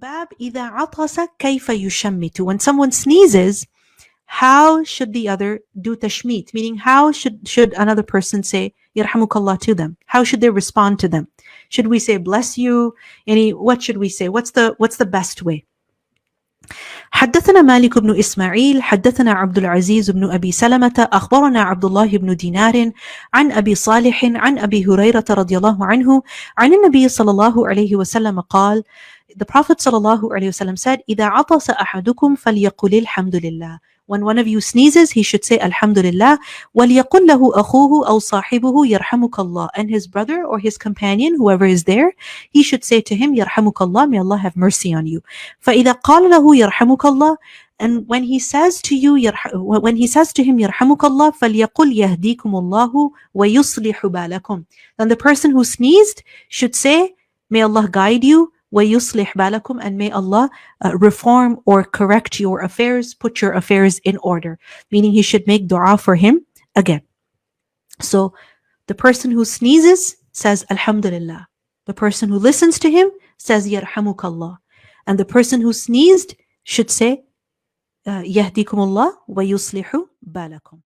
باب إذا عطس كيف يشمت. When someone sneezes, how should the other do tashmit? Meaning, how should another person say yarhamukallah to them? How should they respond to them? Should we say bless you? What should we say? What's the best way? حدثنا مالك بن إسماعيل حدثنا عبد العزيز بن أبي سلمة أخبرنا عبد الله بن دينار عن أبي صالح عن أبي هريرة رضي الله عنه عن النبي صلى الله عليه وسلم قال, the Prophet صلى الله عليه وسلم said, إذا عطس أحدكم فليقل الحمد لله. When one of you sneezes, he should say Alhamdulillah. وَلْيَقُلْ لَهُ أَخُوهُ أَوْ صَاحِبُهُ يَرْحَمُكَ اللَّهُ. And his brother or his companion, whoever is there, he should say to him, يَرْحَمُكَ اللَّهُ, may Allah have mercy on you. فَإِذَا قَالَ لَهُ يَرْحَمُكَ اللَّهُ, and when he says to him يَرْحَمُكَ اللَّهُ, فَلْيَقُلْ يَهْدِيكُمُ اللَّهُ وَيُصْلِحُ بَالَكُمْ. Then the person who sneezed should say, may Allah guide you, وَيُصْلِحْ بَالَكُمْ, and may Allah reform or correct your affairs, put your affairs in order. Meaning he should make dua for him again. So the person who sneezes says Alhamdulillah. The person who listens to him says Yarhamukallah. And the person who sneezed should say Yahdikumullah wa yuslihu balakum.